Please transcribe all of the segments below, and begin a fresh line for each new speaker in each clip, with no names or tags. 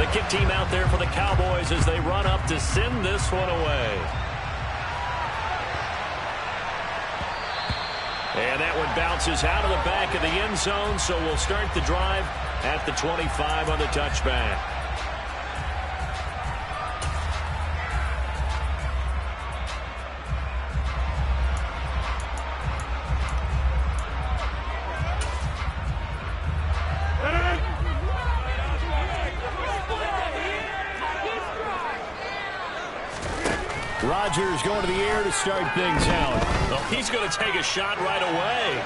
The kick team out there for the Cowboys as they run up to send this one away. And that one bounces out of the back of the end zone, so we'll start the drive at the 25 on the touchback.
Rodgers going to the air to start things out.
Oh, he's going to take a shot right away.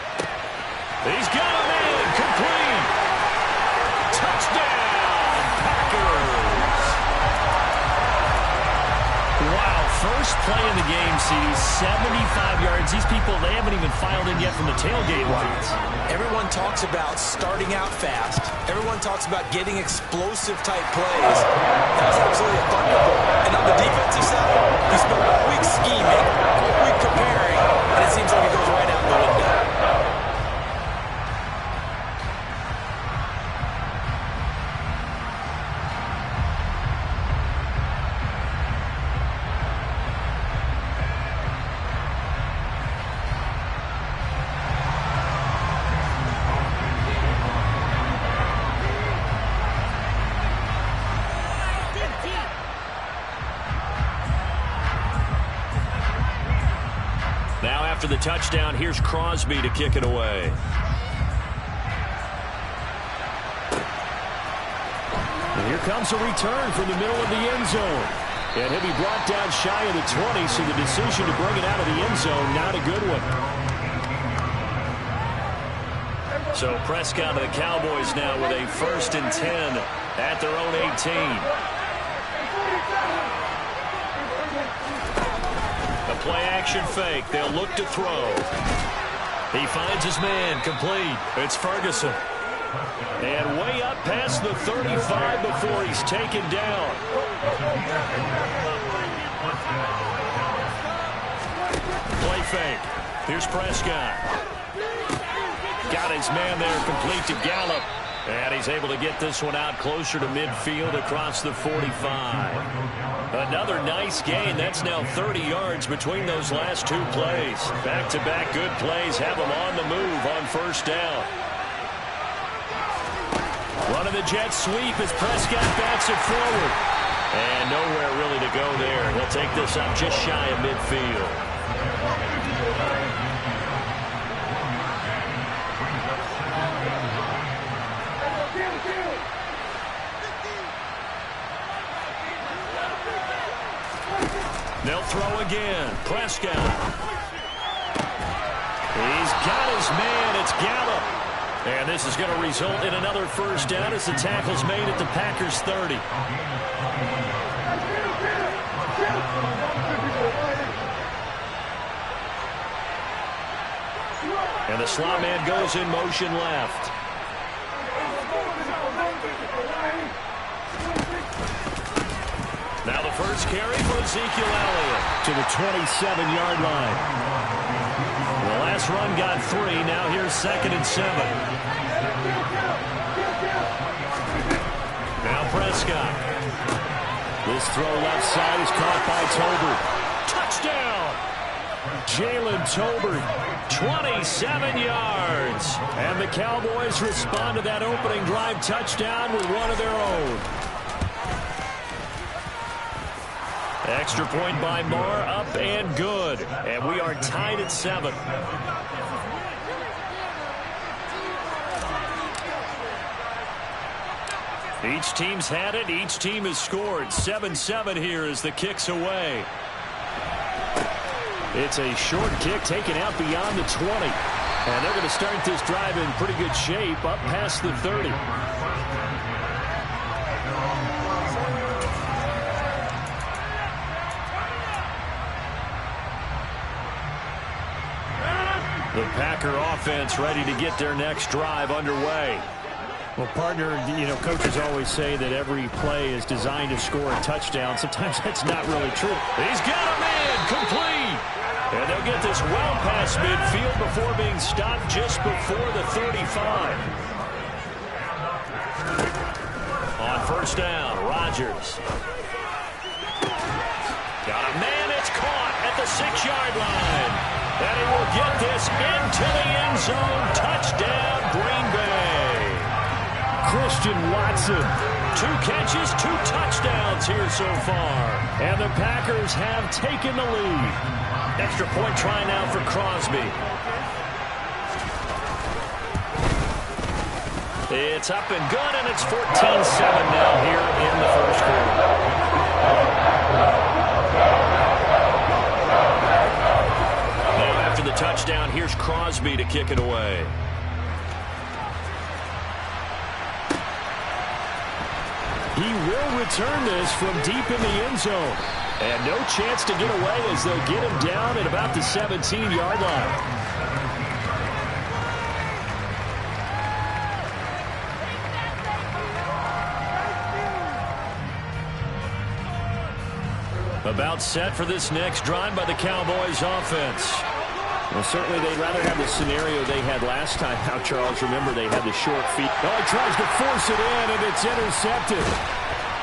He's got him in. Complete. Touchdown, Packers.
Wow, first play in the game, CD, 75 yards. These people, they haven't even filed in yet from the tailgate lines.
Everyone talks about starting out fast. Everyone talks about getting explosive-type plays. That was absolutely a thunderbolt. And on the defensive side, we spent all week scheming, all week preparing, and it seems like it goes right out the window.
After the touchdown, here's Crosby to kick it away.
And here comes a return from the middle of the end zone. And he'll be brought down shy of the 20, so the decision to bring it out of the end zone, not a good one.
So Prescott of the Cowboys now with a 1st and 10 at their own 18. Play-action fake. They'll look to throw. He finds his man. Complete. It's Ferguson. And way up past the 35 before he's taken down. Play fake. Here's Prescott. Got his man there, complete to Gallup. And he's able to get this one out closer to midfield across the 45. Another nice gain. That's now 30 yards between those last two plays. Back-to-back good plays have them on the move on 1st down. Running the jet sweep as Prescott bats it forward. And nowhere really to go there. He'll take this up just shy of midfield. They'll throw again. Prescott. He's got his man. It's Gallup. And this is going to result in another 1st down as the tackle's made at the Packers' 30. And the slot man goes in motion left. Now the first carry for Ezekiel Elliott
to the 27-yard line.
The last run got 3. Now here's 2nd and 7. Now Prescott.
This throw left side is caught by Tolbert.
Touchdown! Jalen Tolbert, 27 yards. And the Cowboys respond to that opening drive touchdown with one of their own. Extra point by Marr, up and good. And we are tied at 7. Each team's had it. Each team has scored. 7-7 here as the kick's away. It's a short kick taken out beyond the 20. And they're going to start this drive in pretty good shape up past the 30. The Packer offense ready to get their next drive underway.
Well, partner, coaches always say that every play is designed to score a touchdown. Sometimes that's not really true.
He's got a man, complete. And they'll get this well past midfield before being stopped just before the 35. On 1st down, Rodgers. Got a man, it's caught at the 6-yard line. And he will get this into the end zone. Touchdown, Green Bay.
Christian Watson.
2 catches, 2 touchdowns here so far.
And the Packers have taken the lead.
Extra point try now for Crosby. It's up and good, and it's 14-7 now here in the first quarter. Now after the touchdown, here's Crosby to kick it away.
He will return this from deep in the end zone. And no chance to get away as they'll get him down at about the 17-yard line.
About set for this next drive by the Cowboys offense.
Well, certainly they'd rather have the scenario they had last time. Now, Charles, remember they had the short feet. Oh, he tries to force it in, and it's intercepted.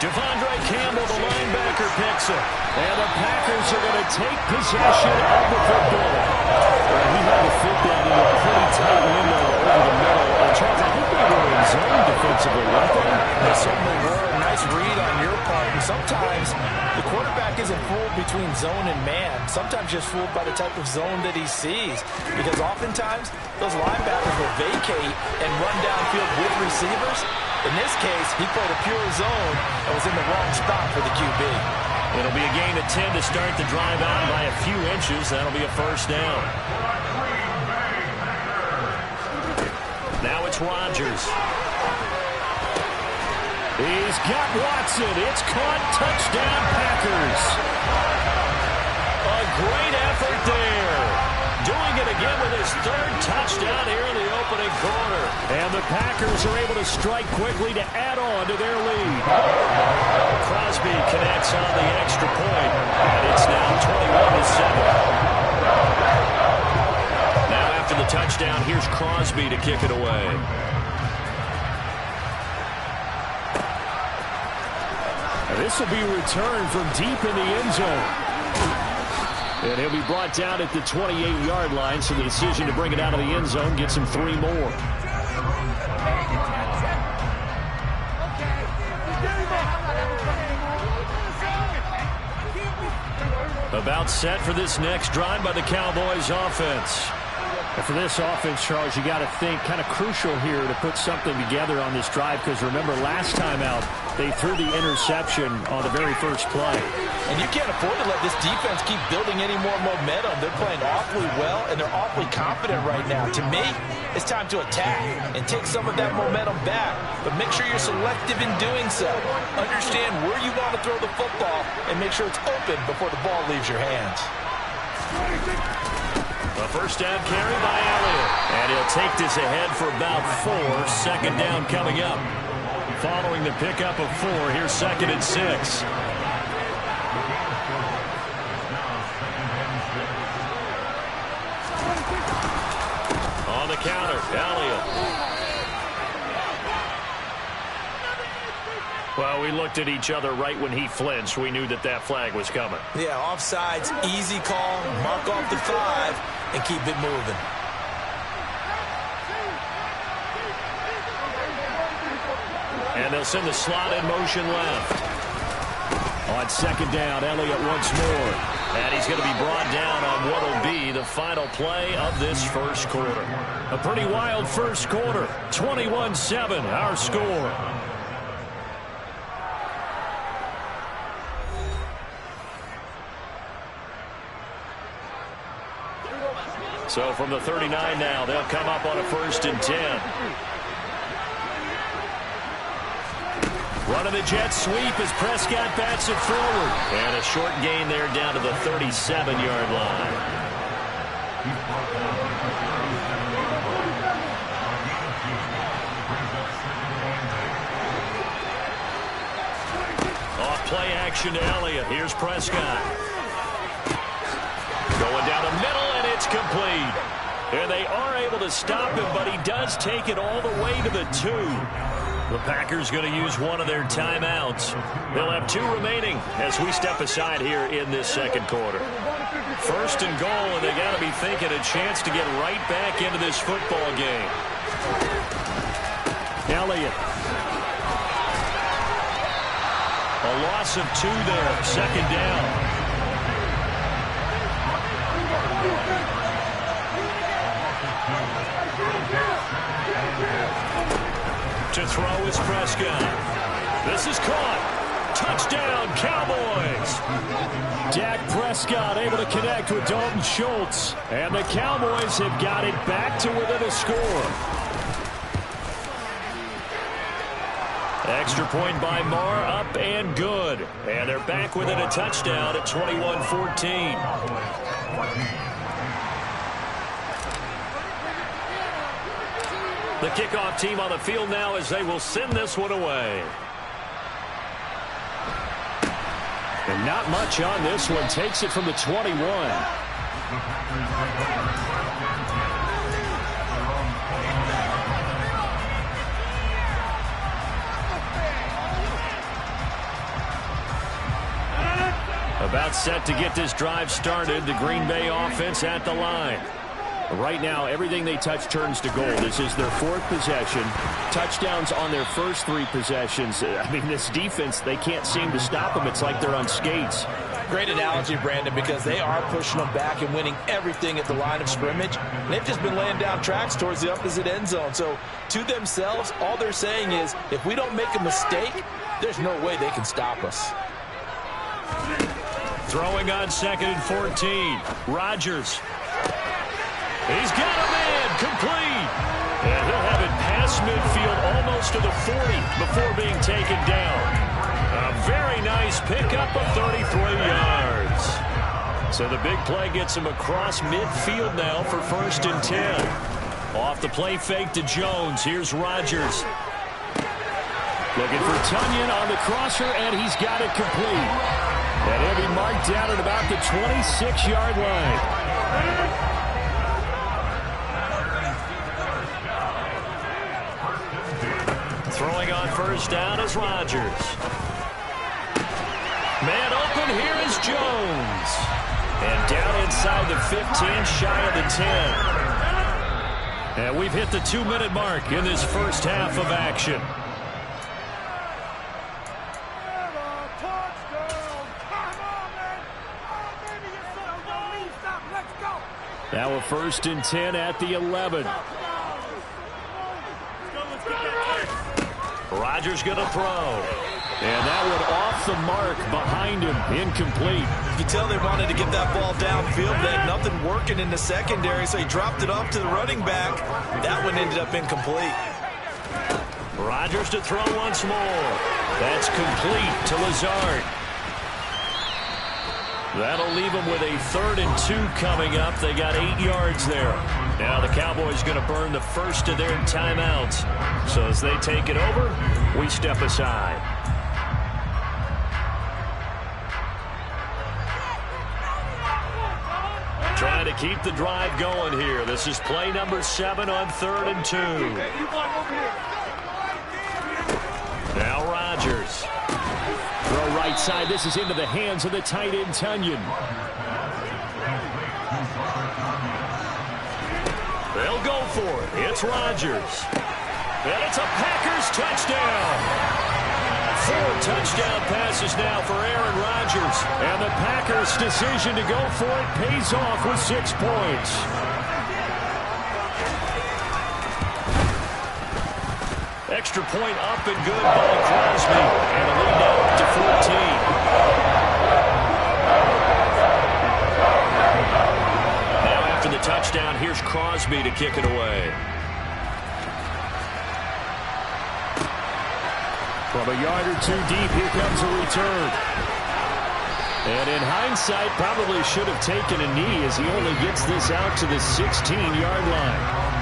Devondre Campbell, the linebacker, picks it.
And the Packers are going to take possession of the football. Well, he had to fit that in a pretty tight window over the middle. And Charles, I think they were in zone defensively, weren't they?
They certainly were. Nice read on your part. And sometimes the quarterback isn't fooled between zone and man. Sometimes just fooled by the type of zone that he sees. Because oftentimes, those linebackers will vacate and run downfield with receivers. In this case, he played a pure zone and was in the wrong spot for the QB.
It'll be a gain of 10 to start the drive out by a few inches. That'll be a first down. Now it's Rodgers.
He's got Watson. It's caught. Touchdown, Packers.
A great effort there. Doing it again with his 3rd touchdown here in the opening quarter.
And the Packers are able to strike quickly to add on to their lead.
Crosby connects on the extra point, and it's now 21-7. Now after the touchdown, here's Crosby to kick it away.
And this will be returned from deep in the end zone. And he'll be brought down at the 28-yard line, so the decision to bring it out of the end zone gets him 3 more.
About set for this next drive by the Cowboys offense.
And for this offense, Charles, you got to think kind of crucial here to put something together on this drive, because remember last time out they threw the interception on the very first play.
And you can't afford to let this defense keep building any more momentum. They're playing awfully well, and they're awfully confident right now. To me, it's time to attack and take some of that momentum back. But make sure you're selective in doing so. Understand where you want to throw the football and make sure it's open before the ball leaves your hands.
A first down carry by Elliott. And he'll take this ahead for about 4. Second down coming up. Following the pickup of 4, here's 2nd and 6. On the counter, Elliott. Well, we looked at each other right when he flinched. We knew that that flag was coming.
Yeah, offsides, easy call, mark off the 5, and keep it moving.
And they'll send the slot in motion left.
On 2nd down, Elliott once more.
And he's going to be brought down on what will be the final play of this first quarter.
A pretty wild first quarter. 21-7, our score.
So from the 39 now, they'll come up on a 1st and 10. Running the jet sweep as Prescott bats it forward. And a short gain there down to the 37-yard line. Off play action to Elliott. Here's Prescott. Going down the middle, and it's complete. And they are able to stop him, but he does take it all the way to the 2. The Packers going to use one of their timeouts. They'll have 2 remaining as we step aside here in this second quarter. First and goal, and they got to be thinking a chance to get right back into this football game. Elliott. A loss of 2 there, second down. To throw is Prescott. This is caught. Touchdown, Cowboys. Dak Prescott able to connect with Dalton Schultz. And the Cowboys have got it back to within a score. Extra point by Marr, up and good. And they're back within a touchdown at 21-14. The kickoff team on the field now as they will send this one away. And not much on this one. Takes it from the 21. About set to get this drive started. The Green Bay offense at the line. Right now, everything they touch turns to gold. This is their 4th possession. Touchdowns on their first 3 possessions. I mean, this defense, they can't seem to stop them. It's like they're on skates.
Great analogy, Brandon, because they are pushing them back and winning everything at the line of scrimmage. They've just been laying down tracks towards the opposite end zone. So, to themselves, all they're saying is, if we don't make a mistake, there's no way they can stop us.
Throwing on 2nd and 14. Rodgers. He's got a man complete. And he'll have it past midfield almost to the 40 before being taken down. A very nice pickup of 33 yards. So the big play gets him across midfield now for 1st and 10. Off the play fake to Jones. Here's Rodgers. Looking for Tunyon on the crosser, and he's got it complete. And he'll be marked down at about the 26-yard line. Throwing on 1st down is Rodgers. Man open, here is Jones. And down inside the 15, shy of the 10. And we've hit the 2-minute mark in this first half of action. Now a 1st and 10 at the 11. Rodgers going to throw. And that one off the mark behind him. Incomplete.
You can tell they wanted to get that ball downfield. They had nothing working in the secondary, so he dropped it off to the running back. That one ended up incomplete.
Rodgers to throw once more. That's complete to Lazard. That'll leave them with a 3rd and 2 coming up. They got 8 yards there. Now the Cowboys going to burn the first of their timeouts. So as they take it over, we step aside. Trying to keep the drive going here. This is play number 7 on 3rd and 2. Now Rodgers. Throw right side. This is into the hands of the tight end, Tunyon. They'll go for it. It's Rodgers. And it's a Packers touchdown. 4 touchdown passes now for Aaron Rodgers. And the Packers' decision to go for it pays off with 6 points. Extra point up and good by Crosby. And a lead now up to 14. Now after the touchdown, here's Crosby to kick it away. From a yard or 2 deep, here comes a return. And in hindsight, probably should have taken a knee as he only gets this out to the 16-yard line.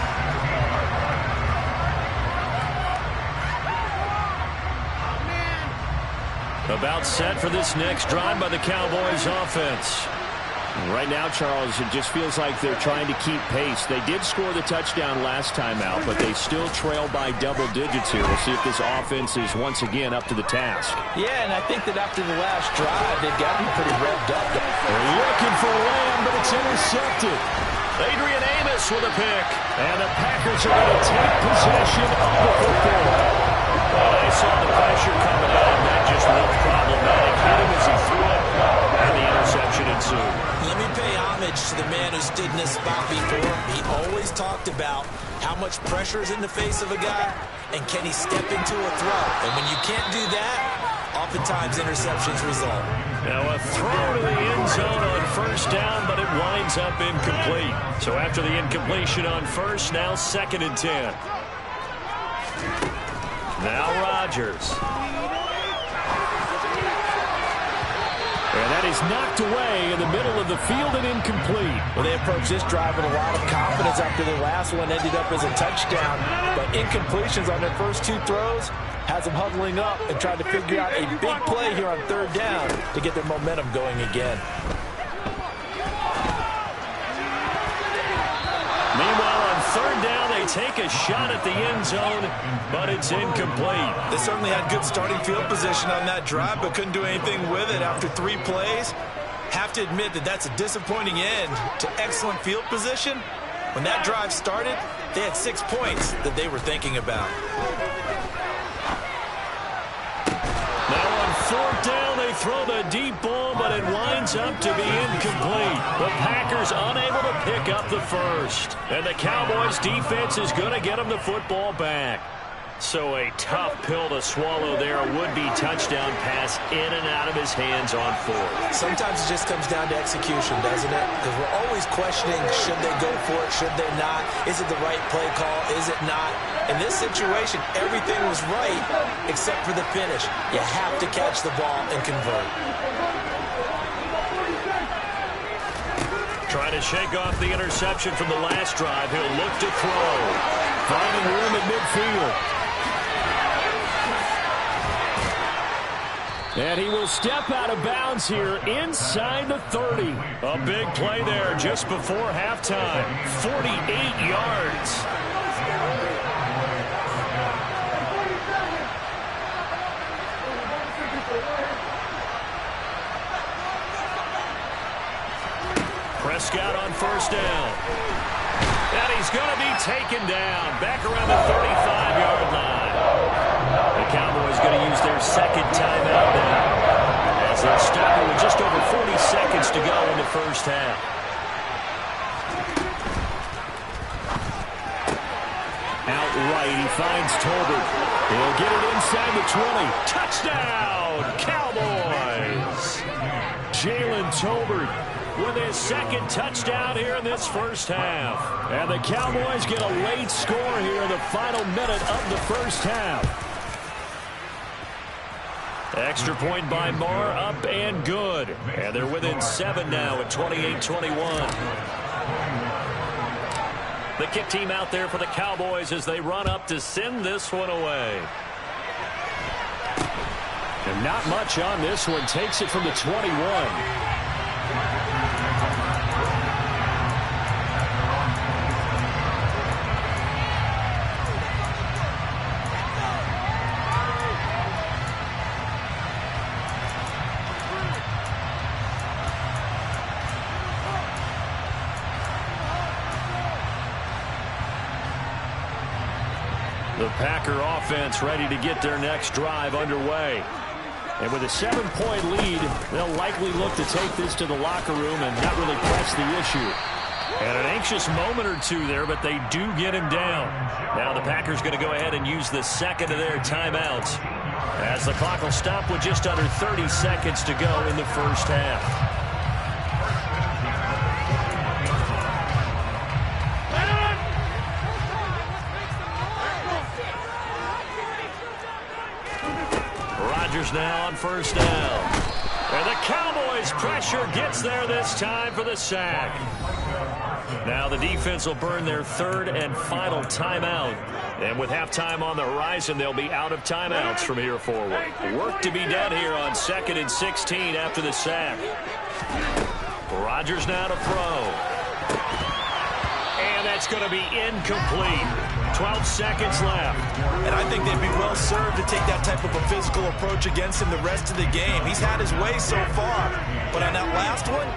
About set for this next drive by the Cowboys offense.
Right now, Charles, it just feels like they're trying to keep pace. They did score the touchdown last time out, but they still trail by double digits here. We'll see if this offense is once again up to the task.
Yeah, and I think that after the last drive, they've got to be pretty revved up.
They're looking for Lamb, but it's intercepted.
Adrian Amos with a pick. And the Packers are going to take possession of the football. Well, they saw the pressure coming at him. That just looked problematic. Hit him as he threw it, and the interception ensued.
Let me pay homage to the man who stood in this spot before. He always talked about how much pressure is in the face of a guy, and can he step into a throw. And when you can't do that, oftentimes interceptions result.
Now a throw to the end zone on first down, but it winds up incomplete. So after the incompletion on first, now 2nd and 10. Now Rodgers.
And that is knocked away in the middle of the field and incomplete.
Well, they approached this drive with a lot of confidence after their last one ended up as a touchdown. But incompletions on their first 2 throws has them huddling up and trying to figure out a big play here on 3rd down to get their momentum going again.
Meanwhile, on 3rd down, they take a shot at the end zone, but it's incomplete.
They certainly had good starting field position on that drive, but couldn't do anything with it after 3 plays. Have to admit that that's a disappointing end to excellent field position. When that drive started, they had 6 points that they were thinking about.
Now on 4th down, they throw the deep ball, but it winds up to be incomplete. The Packers unable to pick up the first. And the Cowboys defense is going to get them the football back. So a tough pill to swallow there. A would-be touchdown pass in and out of his hands on 4th.
Sometimes it just comes down to execution, doesn't it? Because we're always questioning, should they go for it, should they not? Is it the right play call, is it not? In this situation, everything was right except for the finish. You have to catch the ball and convert.
Trying to shake off the interception from the last drive. He'll look to throw. Finding room at midfield.
And he will step out of bounds here inside the 30.
A big play there just before halftime. 48 yards. Prescott on first down. And he's going to be taken down back around the 35-yard line. The Cowboys going to use their 2nd timeout now as they'll stop it with just over 40 seconds to go in the first half.
Outright, he finds Tolbert. He'll get it inside the 20.
Touchdown, Cowboys!
Jalen Tolbert with his 2nd touchdown here in this first half. And the Cowboys get a late score here in the final minute of the first half.
Extra point by Marr, up and good. And they're within 7 now at 28-21. The kick team out there for the Cowboys as they run up to send this one away.
And not much on this one. Takes it from the 21.
The Packer offense ready to get their next drive underway.
And with a 7-point lead, they'll likely look to take this to the locker room and not really press the issue.
And an anxious moment or two there, but they do get him down. Now the Packers going to go ahead and use the 2nd of their timeouts as the clock will stop with just under 30 seconds to go in the first half. Rodgers now on first down. And the Cowboys pressure gets there this time for the sack. Now the defense will burn their 3rd and final timeout. And with halftime on the horizon, they'll be out of timeouts from here forward. Work to be done here on 2nd and 16 after the sack. Rodgers now to throw. And that's going to be incomplete. 12 seconds left.
And I think they'd be well served to take that type of a physical approach against him the rest of the game. He's had his way so far. But on that last one,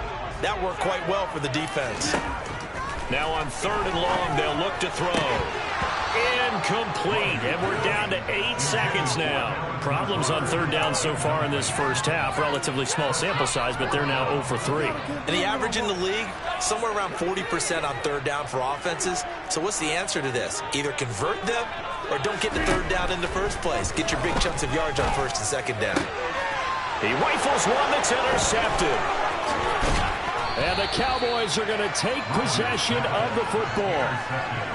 that worked quite well for the defense.
Now on 3rd and long, they'll look to throw. Incomplete, and we're down to 8 seconds now. Problems on 3rd down so far in this first half. Relatively small sample size, but they're now 0 for 3.
And the average in the league, somewhere around 40% on 3rd down for offenses. So what's the answer to this? Either convert them or don't get the 3rd down in the first place. Get your big chunks of yards on 1st and 2nd down.
He rifles one that's intercepted. And the Cowboys are going to take possession of the football.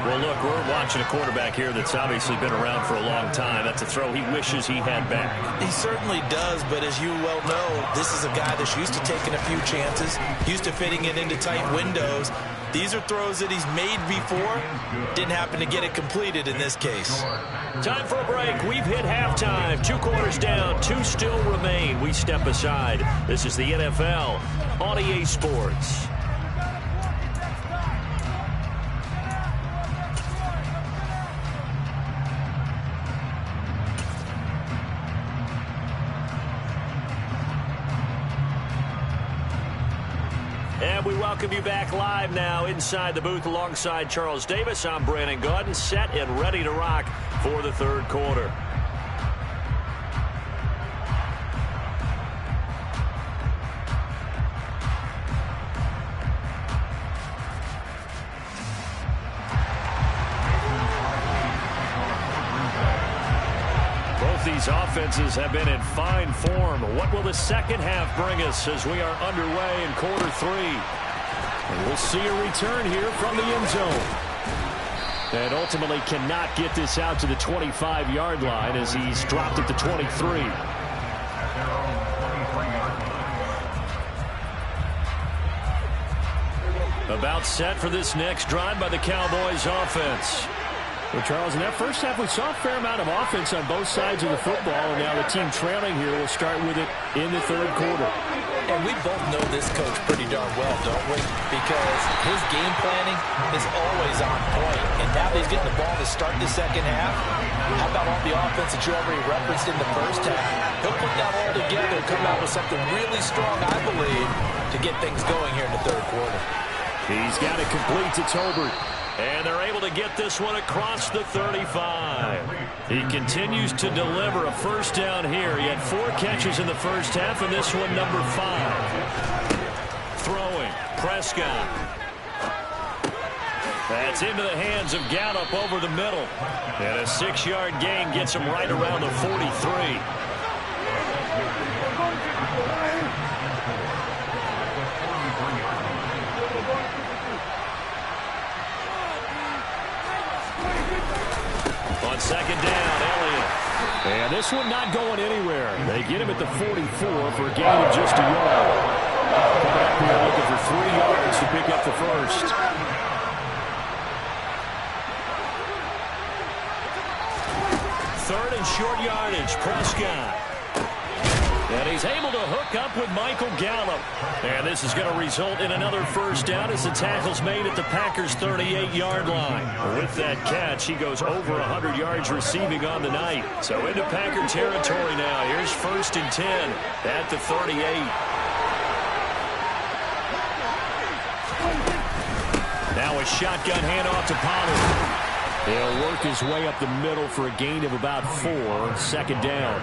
Well, look, we're watching a quarterback here that's obviously been around for a long time. That's a throw he wishes he had back.
He certainly does, but as you well know, this is a guy that's used to taking a few chances, used to fitting it into tight windows. These are throws that he's made before. Didn't happen to get it completed in this case.
Time for a break. We've hit halftime. 2 quarters down. 2 still remain. We step aside. This is the NFL on EA Sports. And we welcome you back live now inside the booth alongside Charles Davis. I'm Brandon Gaudin, set and ready to rock for the 3rd quarter. These offenses have been in fine form. What will the second half bring us as we are underway in quarter 3?
And we'll see a return here from the end zone. And ultimately cannot get this out to the 25-yard line as he's dropped at the 23.
About set for this next drive by the Cowboys offense.
Well, Charles, in that first half, we saw a fair amount of offense on both sides of the football, and now the team trailing here will start with it in the 3rd quarter.
And we both know this coach pretty darn well, don't we? Because his game planning is always on point. And now that he's getting the ball to start the second half, how about all the offense that you already referenced in the first half? He'll put that all together and come out with something really strong, I believe, to get things going here in the 3rd quarter.
He's got it complete to Tolbert.
And they're able to get this one across the 35. He continues to deliver a first down here. He had 4 catches in the first half, and this one number 5. Throwing, Prescott. That's into the hands of Gallup over the middle. And a 6-yard gain gets him right around the 43. On 2nd down, Elliott.
And this one not going anywhere. They get him at the 44 for a gain of just a yard. Coming up here looking for 3 yards to pick up the first.
Third and short yardage, Prescott. And he's able to hook up with Michael Gallup. And this is going to result in another first down as the tackle's made at the Packers' 38-yard line. With that catch, he goes over 100 yards receiving on the night. So into Packer territory now. Here's 1st and 10 at the 38. Now a shotgun handoff to Pollard.
He'll work his way up the middle for a gain of about 4. 2nd down.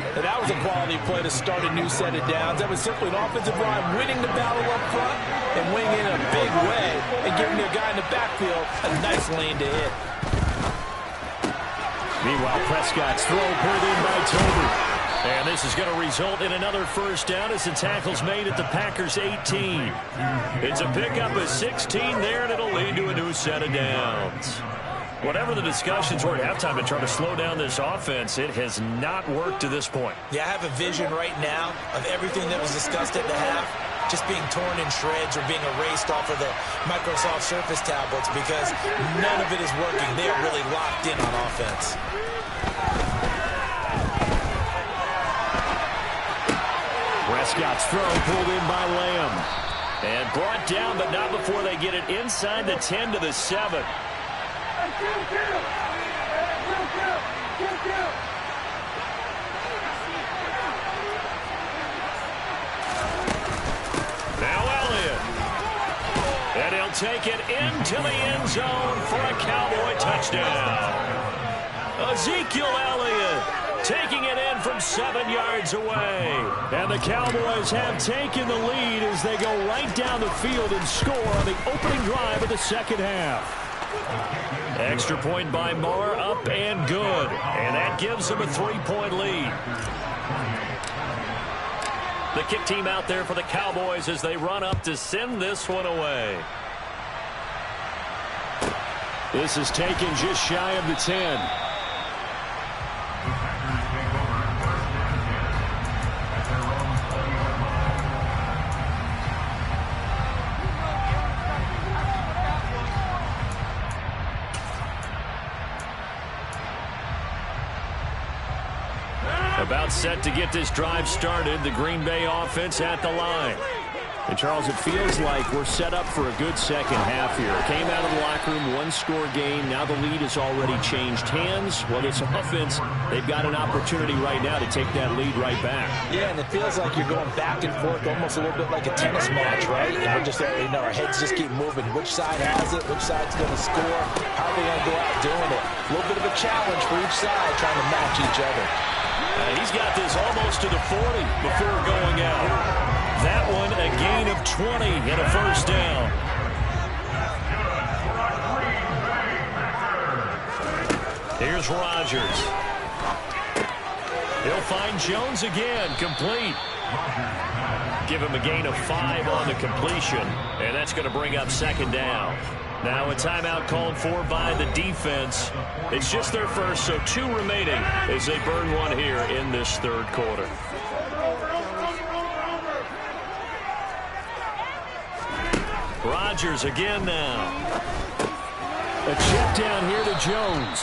And that was a quality play to start a new set of downs. That was simply an offensive line winning the battle up front and winning in a big way and giving their guy in the backfield a nice lane to hit.
Meanwhile, Prescott's throw pulled in by Tolbert.
And this is going to result in another first down as the tackle's made at the Packers' 18. It's a pickup of 16 there, and it'll lead to a new set of downs. Whatever the discussions were at halftime to try to slow down this offense, it has not worked to this point.
Yeah, I have a vision right now of everything that was discussed at the half just being torn in shreds or being erased off of the Microsoft Surface tablets because none of it is working. They are really locked in on offense.
Prescott's throw pulled in by Lamb.
And brought down, but not before they get it inside the 10 to the 7. Now Elliott. And he'll take it into the end zone for a Cowboy touchdown. Ezekiel Elliott taking it in from 7 yards away.
And the Cowboys have taken the lead as they go right down the field and score on the opening drive of the second half.
Extra point by Marr, up and good. And that gives them a 3-point lead. The kick team out there for the Cowboys as they run up to send this one away.
This is taken just shy of the 10.
About set to get this drive started. The Green Bay offense at the line.
And, Charles, it feels like we're set up for a good second half here. Came out of the locker room, one-score game. Now the lead has already changed hands. Well, this offense, they've got an opportunity right now to take that lead right back.
Yeah, and it feels like you're going back and forth, almost a little bit like a tennis match, right? And we're just, our heads just keep moving. Which side has it? Which side's going to score? How are they going to go out doing it? A little bit of a challenge for each side, trying to match each other.
He's got this almost to the 40 before going out. That one a gain of 20 and a first down. Here's Rodgers. He'll find Jones again, complete. Give him a gain of 5 on the completion, and that's going to bring up second down. Now a timeout called for by the defense. It's just their first, so 2 remaining as they burn one here in this third quarter. Rodgers again now.
A check down here to Jones.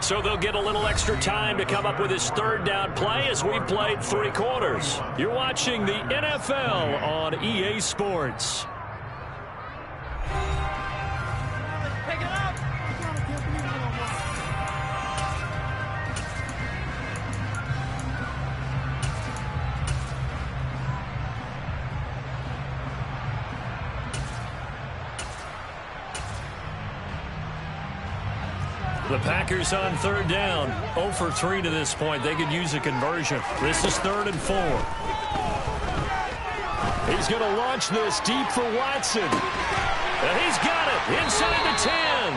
So they'll get a little extra time to come up with his third down play as we've played 3 quarters. You're watching the NFL on EA Sports. The Packers on third down. 0 for 3 to this point. They could use a conversion. This is 3rd and 4.
He's going to launch this deep for Watson.
And he's got it inside the 10.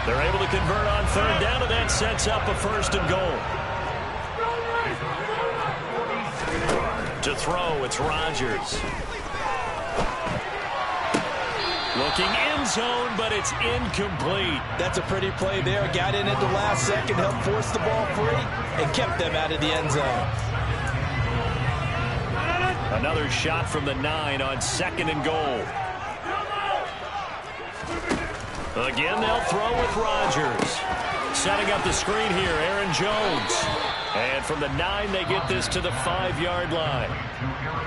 They're able to convert on third down, and that sets up a 1st and goal. To throw, it's Rodgers. Looking end zone, but it's incomplete.
That's a pretty play there. Got in at the last second, helped force the ball free, and kept them out of the end zone.
Another shot from the 9 on 2nd and goal. Again, they'll throw with Rodgers. Setting up the screen here, Aaron Jones. And from the 9, they get this to the 5-yard line.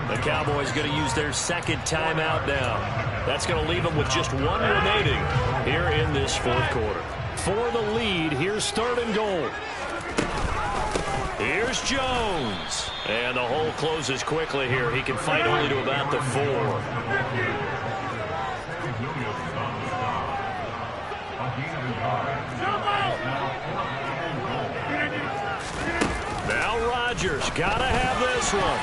The Cowboys going to use their 2nd timeout now. That's going to leave them with just 1 remaining here in this 4th quarter.
For the lead, here's 3rd and goal.
Here's Jones. And the hole closes quickly here. He can fight only to about the 4. Now Rodgers got to have this one.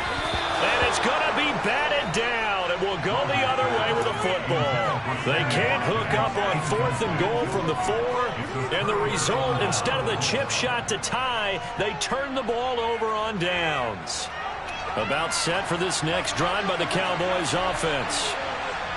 And it's going to be batted down. And will go the other way with the football. They can't hook up on 4th and goal from the 4. And the result, instead of the chip shot to tie, they turn the ball over on downs. About set for this next drive by the Cowboys offense.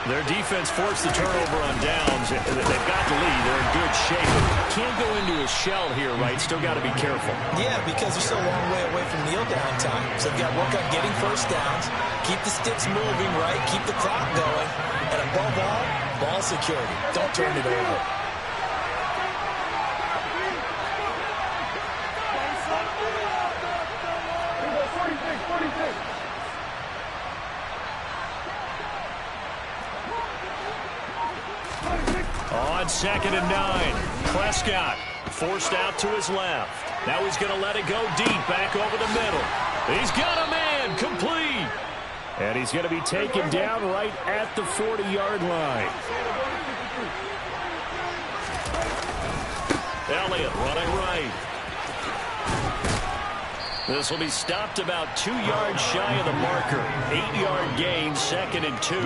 Their defense forced the turnover on downs. They've got the lead. They're in good shape. Can't go into a shell here, right? Still got to be careful.
Yeah, because they're still a long way away from kneel down time. So they've got to work on getting first downs, keep the sticks moving, right? Keep the clock going. And above all, ball security. Don't turn it over.
2nd and 9. Prescott forced out to his left. Now he's going to let it go deep, back over the middle. He's got a man, complete. And he's going to be taken down right at the 40-yard line. Elliott running right. This will be stopped about 2 yards shy of the marker. 8-yard gain, 2nd and 2.
All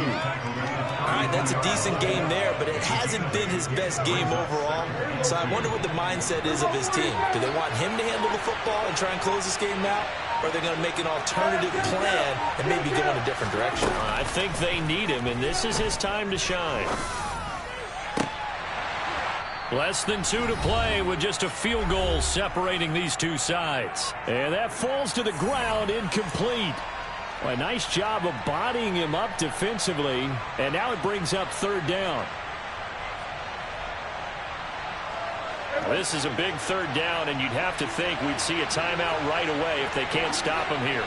right, that's a decent game there, but it hasn't been his best game overall. So I wonder what the mindset is of his team. Do they want him to handle the football and try and close this game out? Or are they going to make an alternative plan and maybe go in a different direction?
I think they need him, and this is his time to shine. Less than 2 to play with just a field goal separating these two sides. And that falls to the ground, incomplete. Well, a nice job of bodying him up defensively. And now it brings up 3rd down. This is a big 3rd down, and you'd have to think we'd see a timeout right away if they can't stop him here.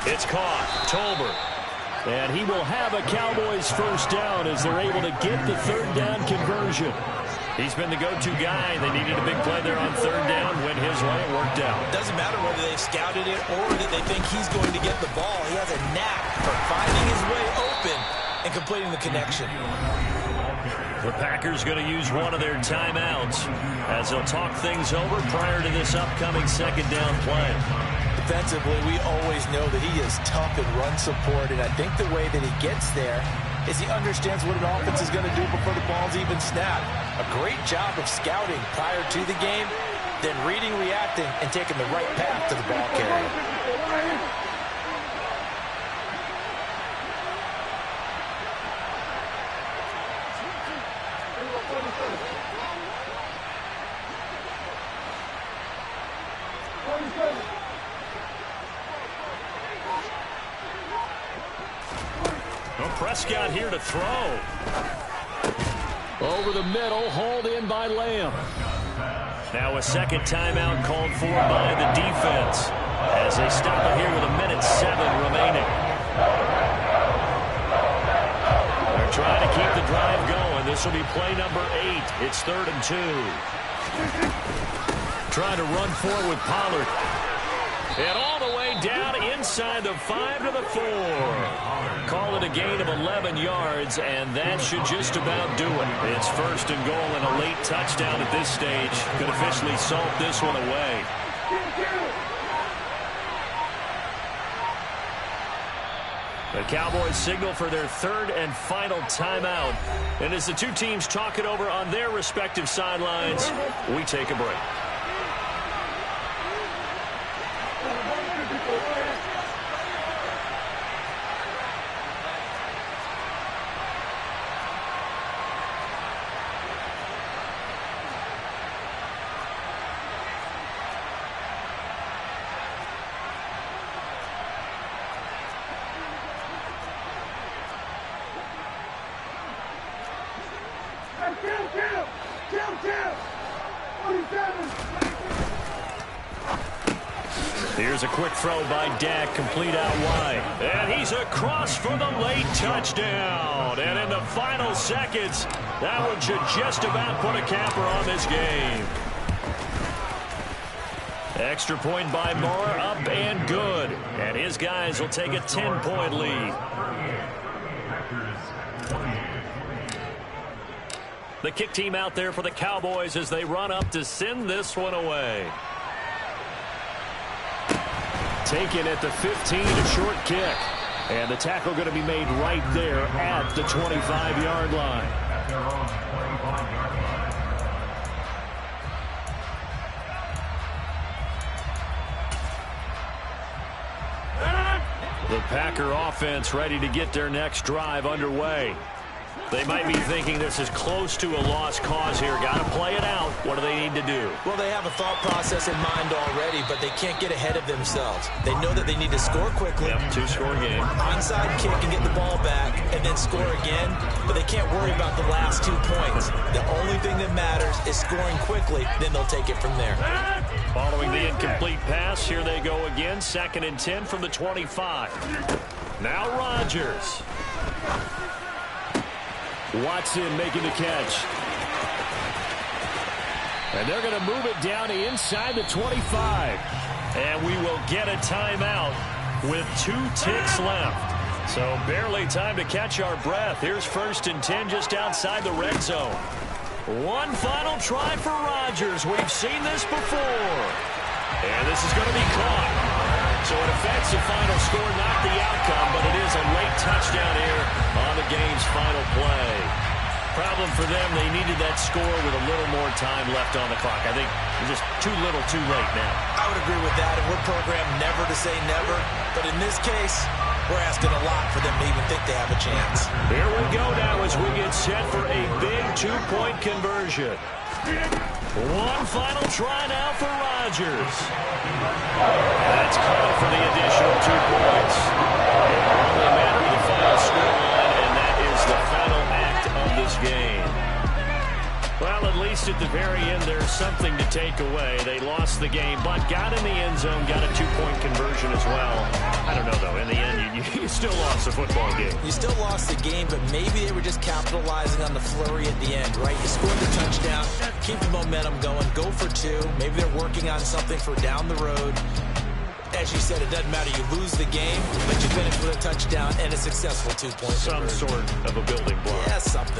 It's caught. Tolbert. And he will have a Cowboys 1st down as they're able to get the 3rd down conversion. He's been the go-to guy. They needed a big play there on 3rd down. Went his way. It worked out.
Doesn't matter whether they've scouted it or that they think he's going to get the ball. He has a knack for finding his way open and completing the connection.
The Packers going to use one of their timeouts as they'll talk things over prior to this upcoming 2nd down play.
Defensively, we always know that he is tough in run support, and I think the way that he gets there is he understands what an offense is going to do before the ball's even snapped. A great job of scouting prior to the game, then reading, reacting, and taking the right path to the ball carrier.
Prescott here to throw. Over the middle, hauled in by Lamb. Now a 2nd timeout called for by the defense as they stop it here with 1:07 remaining. They're trying to keep the drive going. This will be play number 8. It's 3rd and 2. Trying to run forward with Pollard. And all the way down inside the 5 to the 4. Call it a gain of 11 yards, and that should just about do it. It's 1st and goal and a late touchdown at this stage. Could officially salt this one away. The Cowboys signal for their 3rd and final timeout. And as the two teams talk it over on their respective sidelines, we take a break. Here's a quick throw by Dak, complete out wide. And he's across for the late touchdown. And in the final seconds, that one should just about put a capper on this game. Extra point by Moore, up and good. And his guys will take a 10-point lead. The kick team out there for the Cowboys as they run up to send this one away. Taken at the 15, a short kick. And the tackle going to be made right there at the 25-yard line. The Packer offense ready to get their next drive underway. They might be thinking this is close to a lost cause here. Got to play it out. What do they need to do?
Well, they have a thought process in mind already, but they can't get ahead of themselves. They know that they need to score quickly.
Yep, two-score game.
Onside kick and get the ball back, and then score again. But they can't worry about the last 2 points. The only thing that matters is scoring quickly. Then they'll take it from there.
Following the incomplete pass, here they go again. 2nd and 10 from the 25. Now Rodgers.
Watson making the catch. And they're going to move it down to inside the 25.
And we will get a timeout with 2 ticks left. So barely time to catch our breath. Here's 1st and 10 just outside the red zone. One final try for Rodgers. We've seen this before. And this is going to be caught. So it affects the final score, not the outcome, but it is a late touchdown here on the game's final play. Problem for them, they needed that score with a little more time left on the clock. I think just too little too late now.
I would agree with that, and we're programmed never to say never. But in this case, we're asking a lot for them to even think they have a chance.
Here we go now as we get set for a big 2-point conversion. One final try now for Rodgers. That's called for the additional 2 points. It will only matter the final scoreline, and that is the final act of this game. Well, at least at the very end, there's something to take away. They lost the game, but got in the end zone, got a 2-point conversion as well. I don't know, though. In the end, you still lost the football game.
You still lost the game, but maybe they were just capitalizing on the flurry at the end, right? You scored the touchdown, keep the momentum going, go for 2. Maybe they're working on something for down the road. As you said, it doesn't matter. You lose the game, but you finish with a touchdown and a successful 2-point
Some
conversion.
sort of a building block.
Yeah, something.